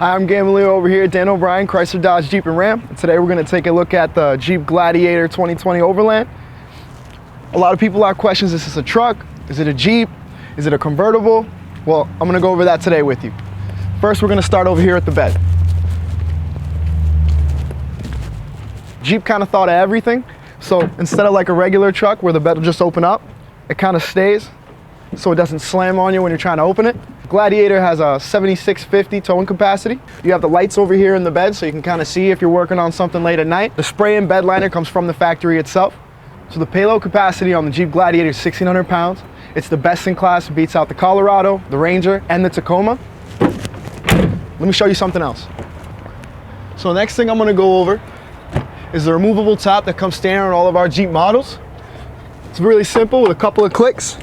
Hi, I'm Gamalier over here at Dan O'Brien, Chrysler, Dodge, Jeep, and Ram. And today we're going to take a look at the Jeep Gladiator 2020 Overland. A lot of people have questions. Is this a truck? Is it a Jeep? Is it a convertible? Well, I'm going to go over that today with you. First, we're going to start over here at the bed. Jeep kind of thought of everything. So instead of like a regular truck where the bed will just open up, it kind of stays so it doesn't slam on you when you're trying to open it. Gladiator has a 7650 towing capacity. You have the lights over here in the bed so you can kind of see if you're working on something late at night. The spray-in bed liner comes from the factory itself. So the payload capacity on the Jeep Gladiator is 1,600 pounds. It's the best in class, beats out the Colorado, the Ranger, and the Tacoma. Let me show you something else. So the next thing I'm gonna go over is the removable top that comes standard on all of our Jeep models. It's really simple. With a couple of clicks,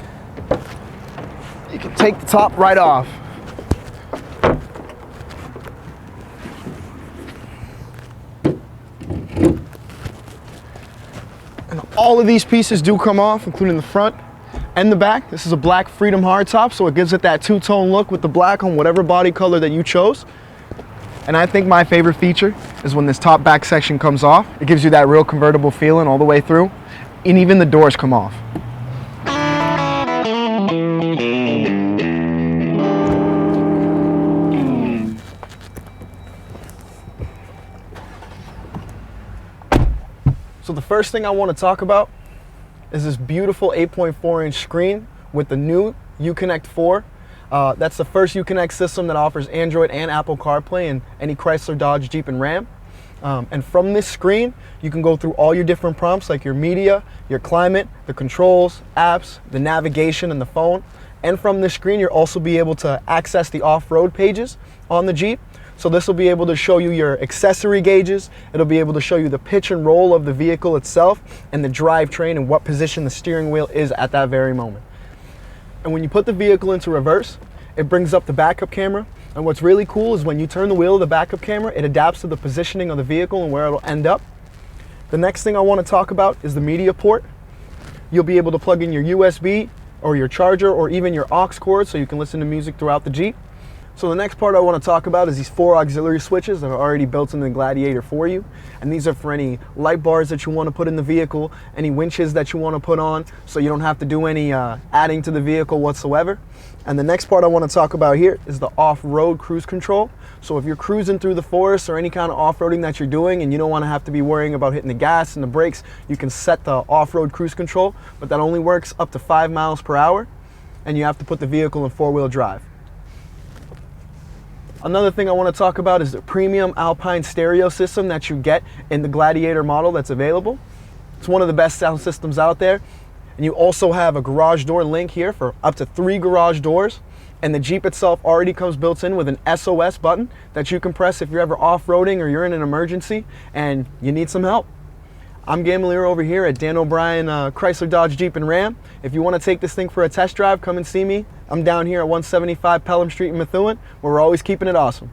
you can take the top right off. And all of these pieces do come off, including the front and the back. This is a black Freedom hardtop, so it gives it that two-tone look with the black on whatever body color that you chose. And I think my favorite feature is when this top back section comes off. It gives you that real convertible feeling all the way through, and even the doors come off. So the first thing I want to talk about is this beautiful 8.4-inch screen with the new Uconnect 4. That's the first Uconnect system that offers Android and Apple CarPlay in any Chrysler, Dodge, Jeep, and Ram. And from this screen, you can go through all your different prompts like your media, your climate, the controls, apps, the navigation, and the phone. And from this screen, you'll also be able to access the off-road pages on the Jeep. So this will be able to show you your accessory gauges. It'll be able to show you the pitch and roll of the vehicle itself and the drivetrain and what position the steering wheel is at that very moment. And when you put the vehicle into reverse, it brings up the backup camera. And what's really cool is when you turn the wheel of the backup camera, it adapts to the positioning of the vehicle and where it'll end up. The next thing I want to talk about is the media port. You'll be able to plug in your USB or your charger or even your aux cord so you can listen to music throughout the Jeep. So the next part I want to talk about is these 4 auxiliary switches that are already built in the Gladiator for you. And these are for any light bars that you want to put in the vehicle, any winches that you want to put on, so you don't have to do any adding to the vehicle whatsoever. And the next part I want to talk about here is the off-road cruise control. So if you're cruising through the forest or any kind of off-roading that you're doing and you don't want to have to be worrying about hitting the gas and the brakes, you can set the off-road cruise control, but that only works up to 5 miles per hour, and you have to put the vehicle in 4-wheel drive. Another thing I want to talk about is the premium Alpine stereo system that you get in the Gladiator model that's available. It's one of the best sound systems out there. And you also have a garage door link here for up to 3 garage doors. And the Jeep itself already comes built in with an SOS button that you can press if you're ever off-roading or you're in an emergency and you need some help. I'm Gamalier over here at Dan O'Brien Chrysler, Dodge, Jeep, and Ram. If you want to take this thing for a test drive, come and see me. I'm down here at 175 Pelham St in Methuen, where we're always keeping it awesome.